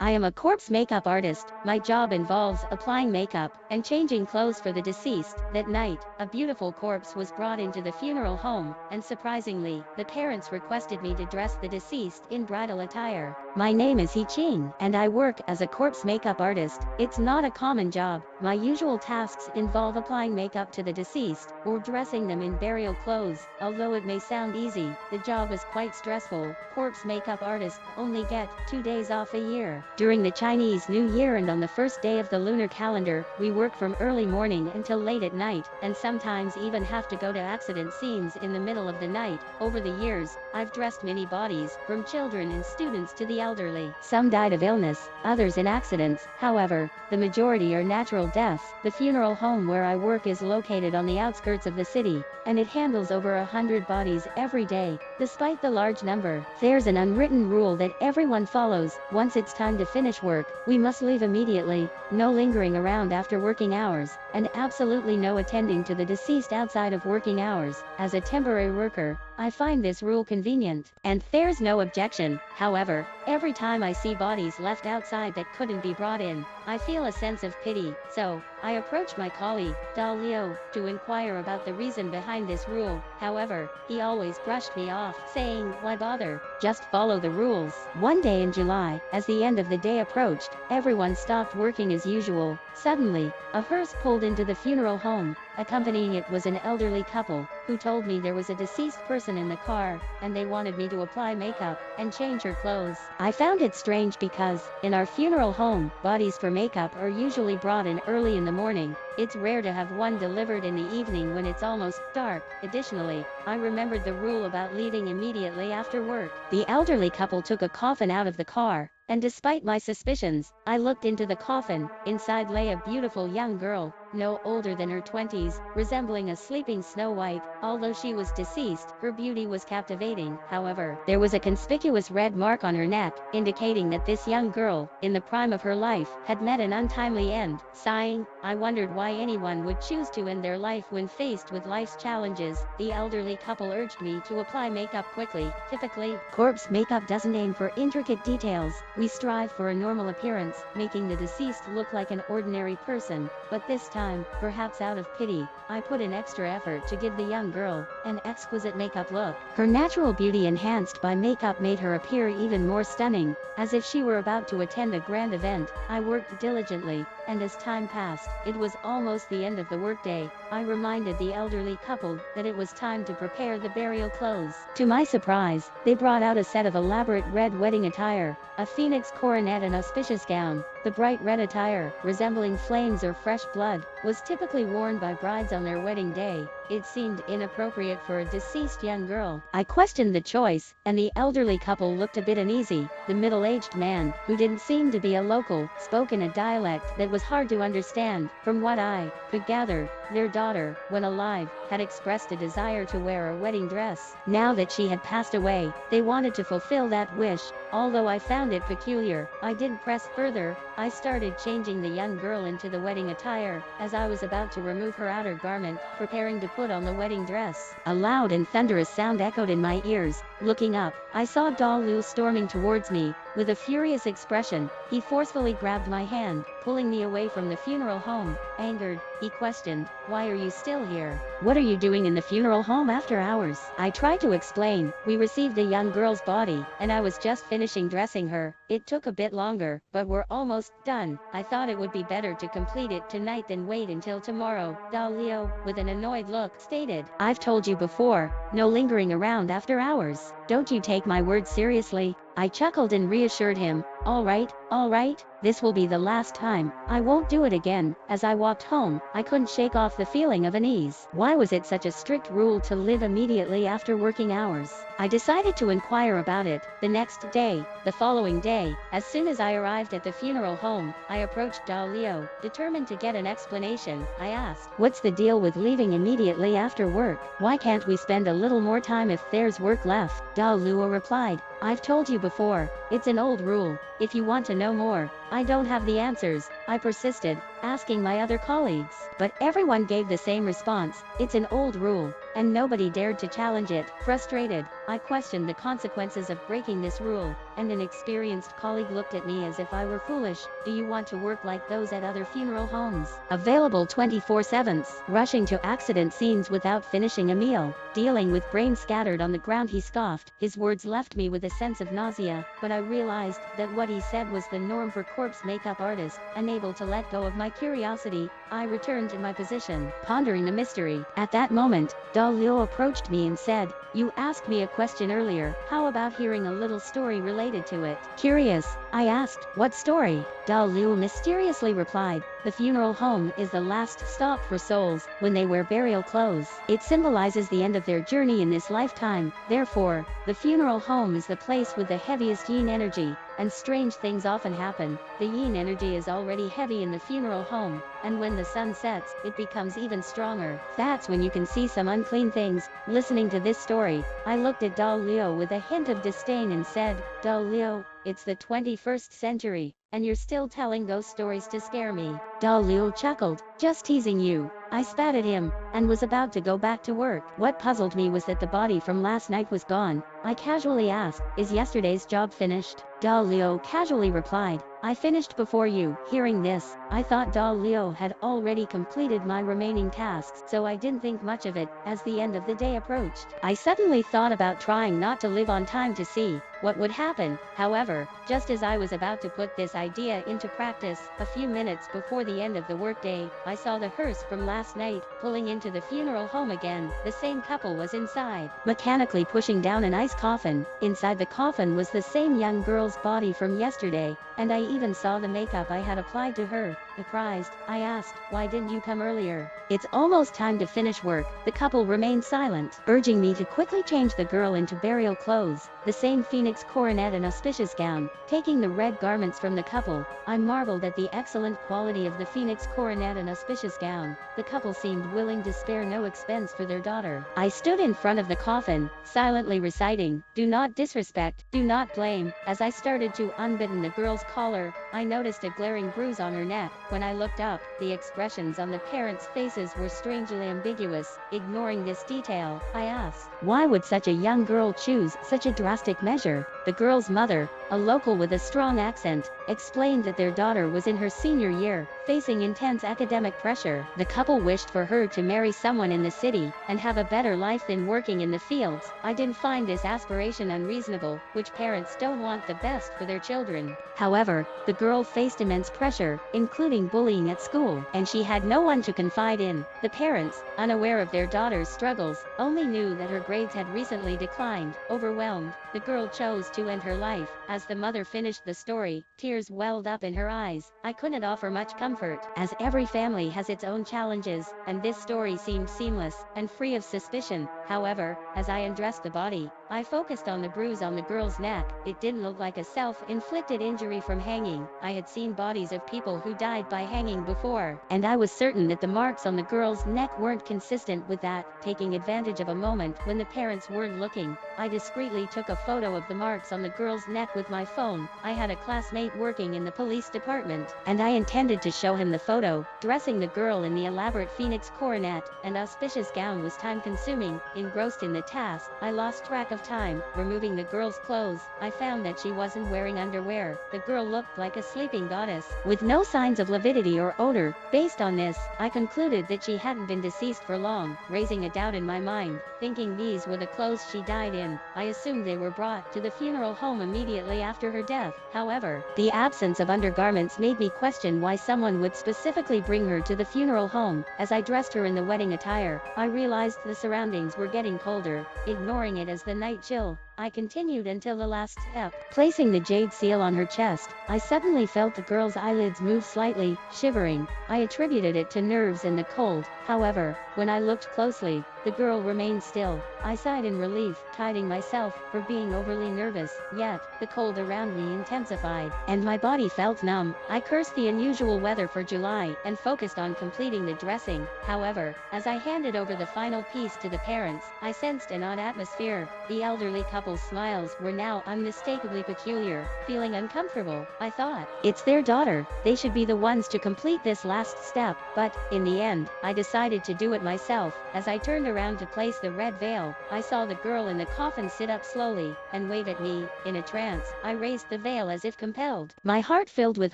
I am a corpse makeup artist. My job involves applying makeup and changing clothes for the deceased. That night, a beautiful corpse was brought into the funeral home, and surprisingly, the parents requested me to dress the deceased in bridal attire. My name is He Ching, and I work as a corpse makeup artist. It's not a common job. My usual tasks involve applying makeup to the deceased, or dressing them in burial clothes. Although it may sound easy, the job is quite stressful. Corpse makeup artists only get 2 days off a year. During the Chinese New Year and on the first day of the lunar calendar, we work from early morning until late at night, and sometimes even have to go to accident scenes in the middle of the night. Over the years, I've dressed many bodies, from children and students to the elderly. Some died of illness, others in accidents. However, the majority are natural deaths. The funeral home where I work is located on the outskirts of the city, and it handles over 100 bodies every day. Despite the large number, there's an unwritten rule that everyone follows. Once it's time to finish work, we must leave immediately. No lingering around after working hours, and absolutely no attending to the deceased outside of working hours. As a temporary worker, I find this rule convenient, and there's no objection. However, every time I see bodies left outside that couldn't be brought in, I feel a sense of pity. So, I approached my colleague, Da Liu, to inquire about the reason behind this rule. However, he always brushed me off, saying, "Why bother? Just follow the rules." One day in July, as the end of the day approached, everyone stopped working as usual. Suddenly, a hearse pulled into the funeral home. Accompanying it was an elderly couple, who told me there was a deceased person in the car, and they wanted me to apply makeup and change her clothes. I found it strange because, in our funeral home, bodies for makeup are usually brought in early in the morning. It's rare to have one delivered in the evening when it's almost dark. Additionally, I remembered the rule about leaving immediately after work. The elderly couple took a coffin out of the car, and despite my suspicions, I looked into the coffin. Inside lay a beautiful young girl, no older than her 20s, resembling a sleeping Snow White. Although she was deceased, her beauty was captivating. However, there was a conspicuous red mark on her neck, indicating that this young girl, in the prime of her life, had met an untimely end. Sighing, I wondered why anyone would choose to end their life when faced with life's challenges. The elderly couple urged me to apply makeup quickly. Typically, corpse makeup doesn't aim for intricate details. We strive for a normal appearance, making the deceased look like an ordinary person. But this time, perhaps out of pity, I put in extra effort to give the young girl an exquisite makeup look. Her natural beauty enhanced by makeup made her appear even more stunning, as if she were about to attend a grand event. I worked diligently, and as time passed, it was almost the end of the workday. I reminded the elderly couple that it was time to prepare the burial clothes. To my surprise, they brought out a set of elaborate red wedding attire, a phoenix coronet and auspicious gown. The bright red attire, resembling flames or fresh blood, was typically worn by brides on their wedding day. It seemed inappropriate for a deceased young girl. I questioned the choice, and the elderly couple looked a bit uneasy. The middle-aged man, who didn't seem to be a local, spoke in a dialect that was hard to understand. From what I could gather, their daughter, when alive, had expressed a desire to wear a wedding dress. Now that she had passed away, they wanted to fulfill that wish. Although I found it peculiar, I didn't press further. I started changing the young girl into the wedding attire. As I was about to remove her outer garment, preparing to put on the wedding dress, a loud and thunderous sound echoed in my ears. Looking up, I saw Da Lu storming towards me. With a furious expression, he forcefully grabbed my hand, pulling me away from the funeral home. Angered, he questioned, "Why are you still here? What are you doing in the funeral home after hours?" I tried to explain. We received a young girl's body, and I was just finishing dressing her. It took a bit longer, but we're almost done. I thought it would be better to complete it tonight than wait until tomorrow. Da Liu, with an annoyed look, stated, "I've told you before, no lingering around after hours. Don't you take my words seriously?" I chuckled and reassured him, all right, this will be the last time. I won't do it again." As I walked home, I couldn't shake off the feeling of unease. Why was it such a strict rule to leave immediately after working hours? I decided to inquire about it. The following day, as soon as I arrived at the funeral home, I approached Da Liu, determined to get an explanation. I asked, "What's the deal with leaving immediately after work? Why can't we spend a little more time if there's work left?" Da Liu replied, "I've told you before, it's an old rule. If you want to know more, I don't have the answers." I persisted, asking my other colleagues. But everyone gave the same response: it's an old rule, and nobody dared to challenge it. Frustrated, I questioned the consequences of breaking this rule, and an experienced colleague looked at me as if I were foolish. Do you want to work like those at other funeral homes? Available 24/7, rushing to accident scenes without finishing a meal, dealing with brains scattered on the ground. He scoffed. His words left me with a sense of nausea, but I realized that what he said was the norm for corpse makeup artists. Unable to let go of my curiosity, I returned to my position, pondering the mystery. At that moment, Da Liu approached me and said, "You asked me a question earlier. How about hearing a little story related to it?" Curious, I asked, "What story?" Da Liu mysteriously replied, "The funeral home is the last stop for souls when they wear burial clothes. It symbolizes the end of their journey in this lifetime. Therefore, the funeral home is the place with the heaviest yin energy, and strange things often happen. The yin energy is already heavy in the funeral home, and when the sun sets, it becomes even stronger. That's when you can see some unclean things." Listening to this story, I looked at Da Liu with a hint of disdain and said, "Da Liu, it's the 21st century, and you're still telling ghost stories to scare me." Da Liu chuckled, "Just teasing you." I spat at him, and was about to go back to work. What puzzled me was that the body from last night was gone. I casually asked, "Is yesterday's job finished?" Da Liu casually replied, "I finished before you." Hearing this, I thought Da Liu had already completed my remaining tasks, so I didn't think much of it. As the end of the day approached, I suddenly thought about trying not to live on time to see what would happen. However, just as I was about to put this idea into practice, a few minutes before the end of the workday, I saw the hearse from last night pulling into the funeral home again. The same couple was inside, mechanically pushing down an ice coffin. Inside the coffin was the same young girl's body from yesterday, and I even saw the makeup I had applied to her. Surprised, I asked, "Why didn't you come earlier?" "It's almost time to finish work." The couple remained silent, urging me to quickly change the girl into burial clothes, the same phoenix coronet and auspicious gown. Taking the red garments from the couple, I marveled at the excellent quality of the phoenix coronet and auspicious gown. The couple seemed willing to spare no expense for their daughter. I stood in front of the coffin, silently reciting, "Do not disrespect, do not blame." As I started to unbutton the girl's collar, I noticed a glaring bruise on her neck. When I looked up, the expressions on the parents' faces were strangely ambiguous. Ignoring this detail, I asked, "Why would such a young girl choose such a drastic measure?" The girl's mother, a local with a strong accent, explained that their daughter was in her senior year, facing intense academic pressure. The couple wished for her to marry someone in the city and have a better life than working in the fields. I didn't find this aspiration unreasonable, which parents don't want the best for their children. However, the girl faced immense pressure, including bullying at school, and she had no one to confide in. The parents, unaware of their daughter's struggles, only knew that her grades had recently declined. Overwhelmed, the girl chose to end her life. As the mother finished the story, tears welled up in her eyes. I couldn't offer much comfort, as every family has its own challenges, and this story seemed seamless and free of suspicion. However, as I undressed the body, I focused on the bruise on the girl's neck. It didn't look like a self-inflicted injury from hanging. I had seen bodies of people who died by hanging before, and I was certain that the marks on the girl's neck weren't consistent with that. Taking advantage of a moment when the parents weren't looking, I discreetly took a photo of the marks on the girl's neck with my phone. I had a classmate working in the police department, and I intended to show him the photo. Dressing the girl in the elaborate phoenix coronet and auspicious gown was time-consuming. Engrossed in the task, I lost track of time. Removing the girl's clothes, I found that she wasn't wearing underwear. The girl looked like a sleeping goddess, with no signs of lividity or odor. Based on this, I concluded that she hadn't been deceased for long, raising a doubt in my mind. Thinking these were the clothes she died in, I assumed they were brought to the funeral home immediately after her death. However, the absence of undergarments made me question why someone would specifically bring her to the funeral home. As I dressed her in the wedding attire, I realized the surroundings were getting colder. Ignoring it as the night chill, I continued until the last step. Placing the jade seal on her chest, I suddenly felt the girl's eyelids move slightly, shivering. I attributed it to nerves and the cold. However, when I looked closely, the girl remained still. I sighed in relief, chiding myself for being overly nervous. Yet, the cold around me intensified, and my body felt numb. I cursed the unusual weather for July and focused on completing the dressing. However, as I handed over the final piece to the parents, I sensed an odd atmosphere. The elderly couple couple's smiles were now unmistakably peculiar. Feeling uncomfortable, I thought, it's their daughter, they should be the ones to complete this last step, but, in the end, I decided to do it myself. As I turned around to place the red veil, I saw the girl in the coffin sit up slowly, and wave at me. In a trance, I raised the veil as if compelled. My heart filled with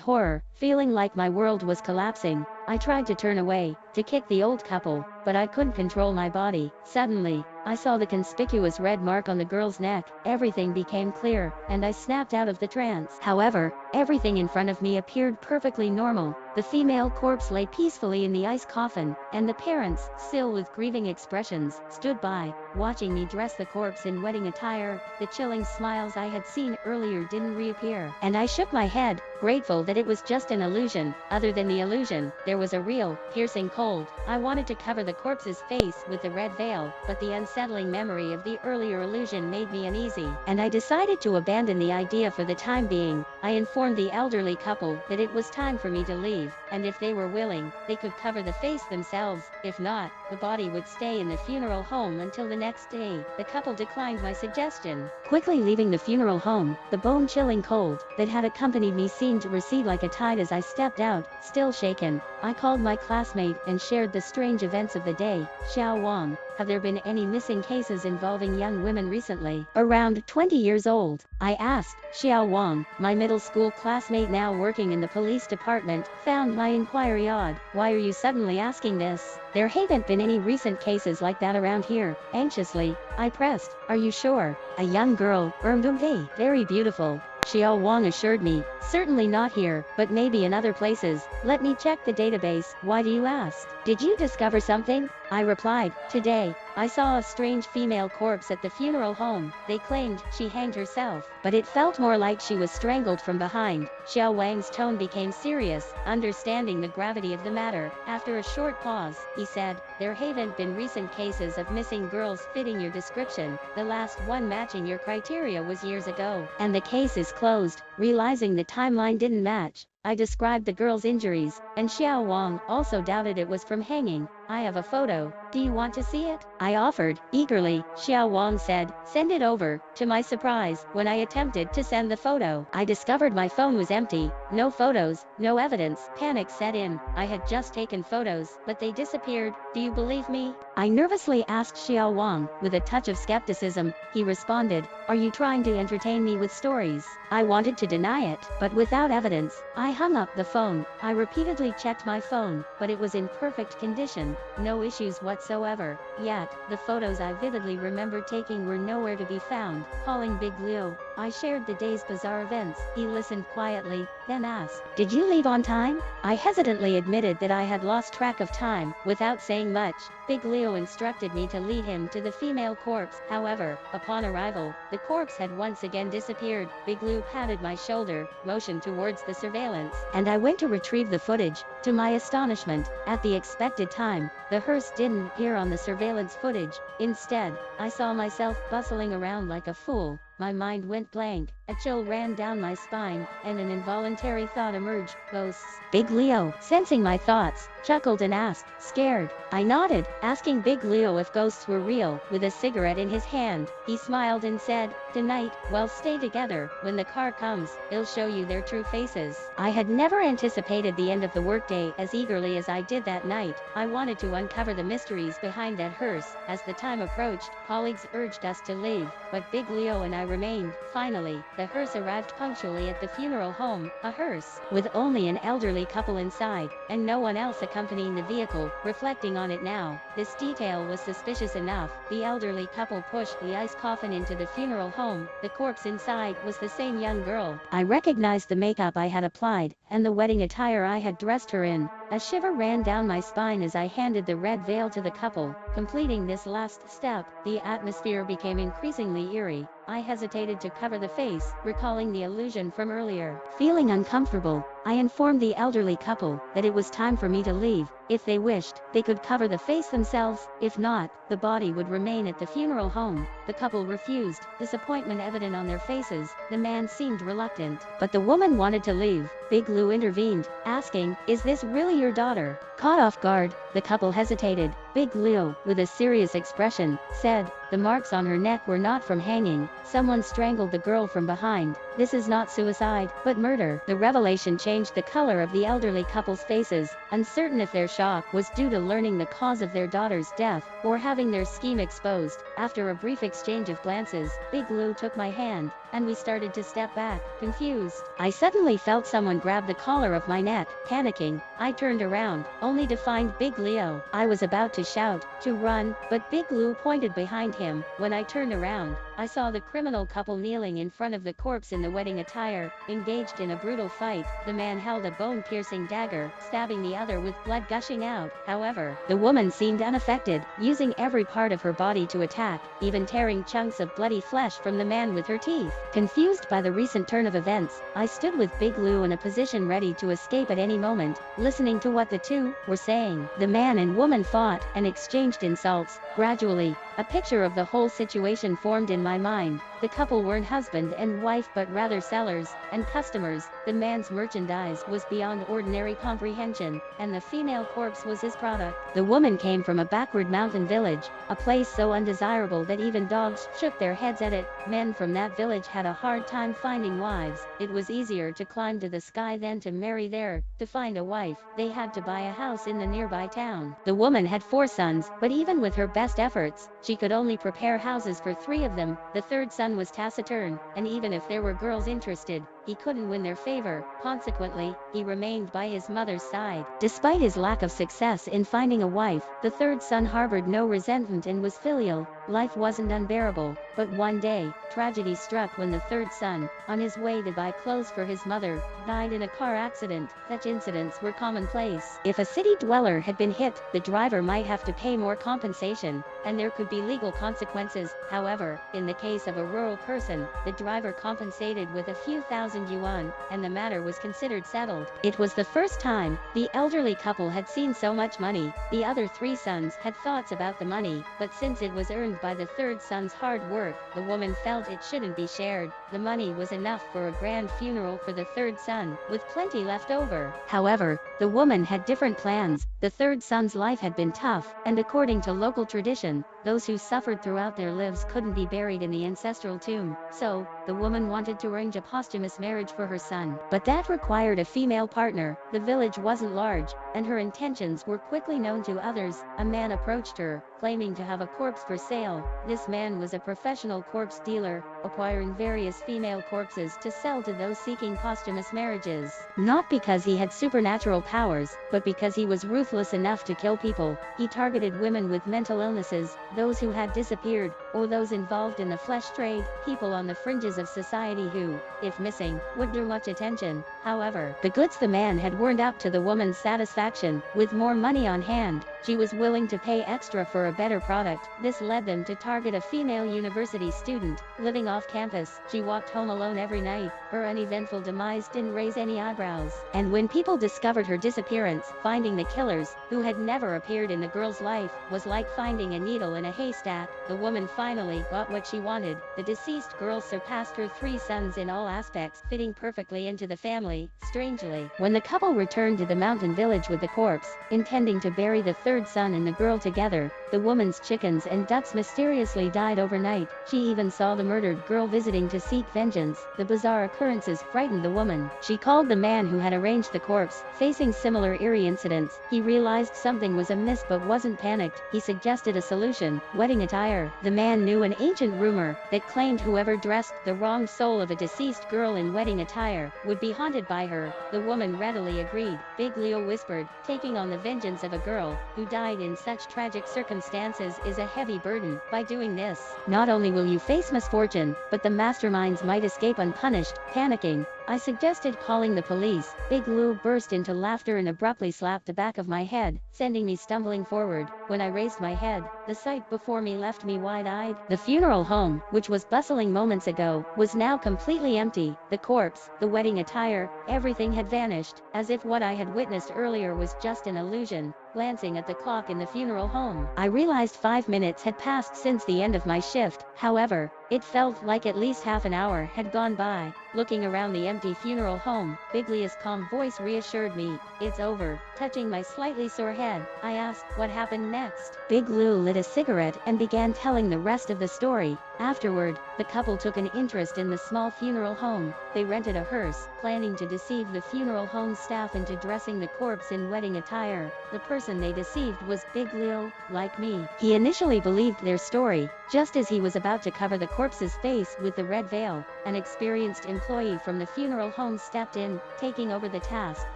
horror, feeling like my world was collapsing. I tried to turn away, to kick the old couple, but I couldn't control my body. Suddenly, I saw the conspicuous red mark on the girl's neck. Everything became clear, and I snapped out of the trance. However, everything in front of me appeared perfectly normal. The female corpse lay peacefully in the ice coffin, and the parents, still with grieving expressions, stood by, watching me dress the corpse in wedding attire. The chilling smiles I had seen earlier didn't reappear, and I shook my head, grateful that it was just an illusion. Other than the illusion, there was a real, piercing cold. I wanted to cover the corpse's face with the red veil, but the unsettling memory of the earlier illusion made me uneasy, and I decided to abandon the idea for the time being. I informed the elderly couple that it was time for me to leave, and if they were willing, they could cover the face themselves. If not, the body would stay in the funeral home until the next day. The couple declined my suggestion. Quickly leaving the funeral home, the bone-chilling cold that had accompanied me seemed to recede like a tide as I stepped out. Still shaken, I called my classmate and shared the strange events of the day. Xiao Wang, have there been any missing cases involving young women recently? Around 20 years old, I asked. Xiao Wang, my middle school classmate now working in the police department, found my inquiry odd. Why are you suddenly asking this? There haven't been any recent cases like that around here. Anxiously, I pressed. Are you sure? A young girl, very beautiful, Xiao Wang assured me. Certainly not here, but maybe in other places. Let me check the database. Why do you ask? Did you discover something? I replied. Today, I saw a strange female corpse at the funeral home. They claimed she hanged herself, but it felt more like she was strangled from behind. Xiao Wang's tone became serious, understanding the gravity of the matter. After a short pause, he said, there haven't been recent cases of missing girls fitting your description. The last one matching your criteria was years ago, and the case is closed. Realizing the timeline didn't match, I described the girl's injuries, and Xiao Wang also doubted it was from hanging. I have a photo. Do you want to see it? I offered, eagerly. Xiao Wang said, send it over. To my surprise, when I attempted to send the photo, I discovered my phone was empty. No photos, no evidence. Panic set in. I had just taken photos, but they disappeared. Do you believe me? I nervously asked Xiao Wang. With a touch of skepticism, he responded, are you trying to entertain me with stories? I wanted to deny it, but without evidence, I hung up the phone. I repeatedly checked my phone, but it was in perfect condition. No issues whatsoever. Yet, the photos I vividly remembered taking were nowhere to be found. Calling Big Liu, I shared the day's bizarre events. He listened quietly, then asked, did you leave on time? I hesitantly admitted that I had lost track of time. Without saying much, Big Liu instructed me to lead him to the female corpse. However, upon arrival, the corpse had once again disappeared. Big Liu patted my shoulder, motioned towards the surveillance, and I went to retrieve the footage. To my astonishment, at the expected time, the hearse didn't appear on the surveillance footage. Instead, I saw myself bustling around like a fool. My mind went blank, a chill ran down my spine, and an involuntary thought emerged. Ghosts. Big Leo, sensing my thoughts, chuckled and asked, scared? I nodded, asking Big Leo if ghosts were real. With a cigarette in his hand, he smiled and said, tonight, well, stay together. When the car comes, it'll show you their true faces. I had never anticipated the end of the workday as eagerly as I did that night. I wanted to uncover the mysteries behind that hearse. As the time approached, colleagues urged us to leave, but Big Leo and I remained. Finally, the hearse arrived punctually at the funeral home, a hearse with only an elderly couple inside, and no one else accompanying the vehicle. Reflecting on it now, this detail was suspicious enough. The elderly couple pushed the ice coffin into the funeral home. The corpse inside was the same young girl. I recognized the makeup I had applied, and the wedding attire I had dressed her in. A shiver ran down my spine as I handed the red veil to the couple. Completing this last step, the atmosphere became increasingly eerie. I hesitated to cover the face, recalling the illusion from earlier. Feeling uncomfortable, I informed the elderly couple that it was time for me to leave. If they wished, they could cover the face themselves. If not, the body would remain at the funeral home. The couple refused, disappointment evident on their faces. The man seemed reluctant, but the woman wanted to leave. Big Lou intervened, asking, is this really your daughter? Caught off guard, The couple hesitated. Big Leo, with a serious expression, said, "The marks on her neck were not from hanging. Someone strangled the girl from behind. This is not suicide, but murder." The revelation changed the color of the elderly couple's faces, uncertain if their shock was due to learning the cause of their daughter's death, or having their scheme exposed. After a brief exchange of glances, Big Lou took my hand, and we started to step back, confused. I suddenly felt someone grab the collar of my neck. Panicking, I turned around, only to find Big Leo. I was about to shout, to run, but Big Lou pointed behind him. When I turned around, I saw the criminal couple kneeling in front of the corpse in the wedding attire, engaged in a brutal fight. The man held a bone-piercing dagger, stabbing the other with blood gushing out. However, the woman seemed unaffected, using every part of her body to attack, even tearing chunks of bloody flesh from the man with her teeth. Confused by the recent turn of events, I stood with Big Lou in a position ready to escape at any moment, listening to what the two were saying. The man and woman fought and exchanged insults. Gradually, a picture of the whole situation formed in my mind. The couple weren't husband and wife but rather sellers and customers. The man's merchandise was beyond ordinary comprehension, and the female corpse was his product. The woman came from a backward mountain village, a place so undesirable that even dogs shook their heads at it. Men from that village had a hard time finding wives. It was easier to climb to the sky than to marry there. To find a wife, they had to buy a house in the nearby town. The woman had 4 sons, but even with her best efforts, she could only prepare houses for 3 of them. The third son was taciturn, and even if there were girls interested, he couldn't win their favor. Consequently, he remained by his mother's side. Despite his lack of success in finding a wife, the third son harbored no resentment and was filial. Life wasn't unbearable, but one day, tragedy struck when the third son, on his way to buy clothes for his mother, died in a car accident. Such incidents were commonplace. If a city dweller had been hit, the driver might have to pay more compensation, and there could be legal consequences. However, in the case of a rural person, the driver compensated with a few thousand yuan, and the matter was considered settled. It was the first time the elderly couple had seen so much money. The other 3 sons had thoughts about the money, but since it was earned by the third son's hard work, the woman felt it shouldn't be shared. The money was enough for a grand funeral for the third son, with plenty left over. However, the woman had different plans. The third son's life had been tough, and according to local tradition, those who suffered throughout their lives couldn't be buried in the ancestral tomb. So, the woman wanted to arrange a posthumous marriage for her son. But that required a female partner. The village wasn't large, and her intentions were quickly known to others. A man approached her, claiming to have a corpse for sale. This man was a professional corpse dealer, acquiring various female corpses to sell to those seeking posthumous marriages. Not because he had supernatural powers, but because he was ruthless enough to kill people. He targeted women with mental illnesses, those who had disappeared, or those involved in the flesh trade, people on the fringes of society who, if missing, would draw much attention. However, the goods the man had weren't up to the woman's satisfaction. With more money on hand, she was willing to pay extra for a better product. This led them to target a female university student, living off campus. She walked home alone every night. Her uneventful demise didn't raise any eyebrows. And when people discovered her disappearance, finding the killers, who had never appeared in the girl's life, was like finding a needle in a haystack. The woman finally got what she wanted. The deceased girl surpassed her 3 sons in all aspects, fitting perfectly into the family. Strangely, when the couple returned to the mountain village with the corpse, intending to bury the third son and the girl together, the woman's chickens and ducks mysteriously died overnight. She even saw the murdered girl visiting to seek vengeance. The bizarre occurrences frightened the woman. She called the man who had arranged the corpse. Facing similar eerie incidents, he realized something was amiss but wasn't panicked. He suggested a solution: wedding attire. The man knew an ancient rumor that claimed whoever dressed the wrong soul of a deceased girl in wedding attire would be haunted by her. The woman readily agreed. Big Leo whispered, "Taking on the vengeance of a girl who died in such tragic circumstances is a heavy burden. By doing this, not only will you face misfortune, but the masterminds might escape unpunished." Panicking, I suggested calling the police. Big Lou burst into laughter and abruptly slapped the back of my head, sending me stumbling forward. When I raised my head, The sight before me left me wide-eyed. The funeral home, which was bustling moments ago, was now completely empty. The corpse, the wedding attire, everything had vanished, as if what I had witnessed earlier was just an illusion. Glancing at the clock in the funeral home, I realized 5 minutes had passed since the end of my shift. However, it felt like at least half an hour had gone by. Looking around the empty funeral home, Big Leah's calm voice reassured me. "It's over." Touching my slightly sore head, I asked, "What happened next?" Big Lou lit a cigarette and began telling the rest of the story. Afterward, the couple took an interest in the small funeral home. They rented a hearse, planning to deceive the funeral home staff into dressing the corpse in wedding attire. The person they deceived was Big Lou, like me. He initially believed their story. Just as he was about to cover the corpse's face with the red veil, an experienced employee from the funeral home stepped in, taking over the task.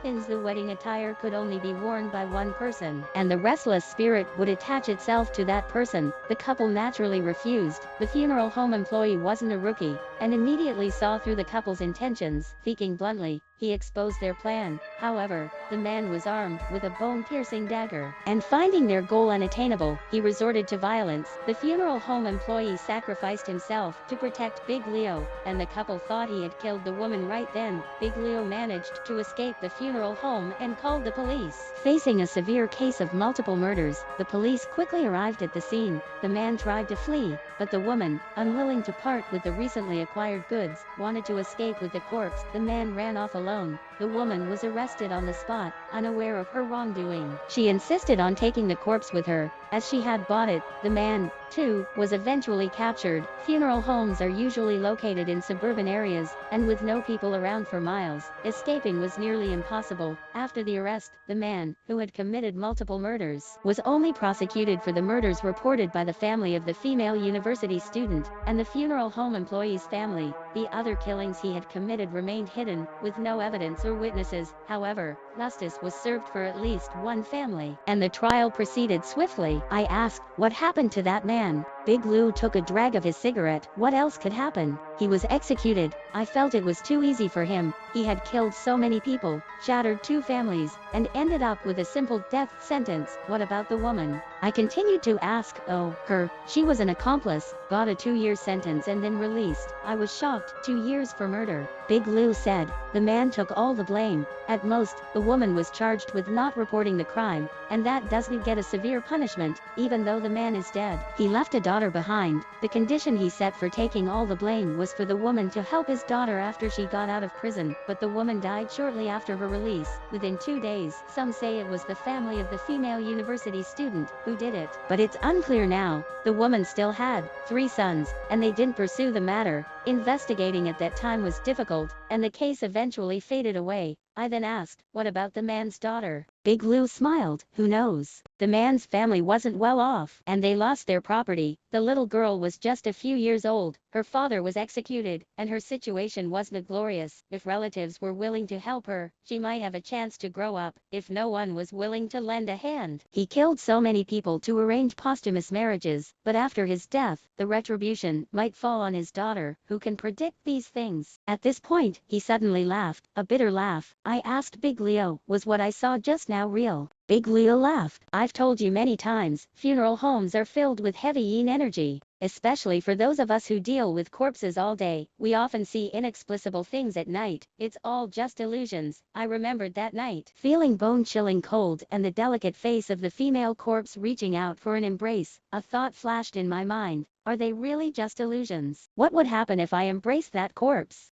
Since the wedding attire could only be worn by one person, and the restless spirit would attach itself to that person, the couple naturally refused. The funeral home employee wasn't a rookie, and immediately saw through the couple's intentions. Speaking bluntly, he exposed their plan. However, the man was armed with a bone-piercing dagger, and finding their goal unattainable, he resorted to violence. The funeral home employee sacrificed himself to protect Big Leo, and the couple thought he had killed the woman right then. Big Leo managed to escape the funeral home and called the police. Facing a severe case of multiple murders, the police quickly arrived at the scene. The man tried to flee, but the woman, unwilling to part with the recently acquired goods, wanted to escape with the corpse. The man ran off alone. The woman was arrested on the spot, unaware of her wrongdoing. She insisted on taking the corpse with her, as she had bought it. The man, too, was eventually captured. Funeral homes are usually located in suburban areas, and with no people around for miles, escaping was nearly impossible. After the arrest, the man, who had committed multiple murders, was only prosecuted for the murders reported by the family of the female university student, and the funeral home employee's family. The other killings he had committed remained hidden, with no evidence or witnesses. However, justice was served for at least one family, and the trial proceeded swiftly. I asked, "What happened to that man?" Big Lou took a drag of his cigarette. "What else could happen? He was executed. I felt it was too easy for him. He had killed so many people, shattered 2 families, and ended up with a simple death sentence." "What about the woman?" I continued to ask. "Oh, her. She was an accomplice, got a 2-year sentence and then released." I was shocked. 2 years for murder. Big Lou said, "The man took all the blame. At most, the woman was charged with not reporting the crime, and that doesn't get a severe punishment, even though the man is dead. He left a daughter behind. The condition he set for taking all the blame was for the woman to help his daughter after she got out of prison, but the woman died shortly after her release, within 2 days. Some say it was the family of the female university student who did it, but it's unclear now. The woman still had 3 sons, and they didn't pursue the matter. Investigating at that time was difficult, and the case eventually faded away." I then asked, "What about the man's daughter?" Big Lou smiled. "Who knows? The man's family wasn't well off, and they lost their property. The little girl was just a few years old. Her father was executed, and her situation wasn't glorious. If relatives were willing to help her, she might have a chance to grow up. If no one was willing to lend a hand, he killed so many people to arrange posthumous marriages, but after his death, the retribution might fall on his daughter. Who can predict these things?" At this point, he suddenly laughed, a bitter laugh. I asked Big Leo, "Was what I saw just now real?" Big Leo laughed. "I've told you many times, funeral homes are filled with heavy yin energy. Especially for those of us who deal with corpses all day, we often see inexplicable things at night. It's all just illusions." I remembered that night, feeling bone-chilling cold and the delicate face of the female corpse reaching out for an embrace. A thought flashed in my mind. Are they really just illusions? What would happen if I embraced that corpse?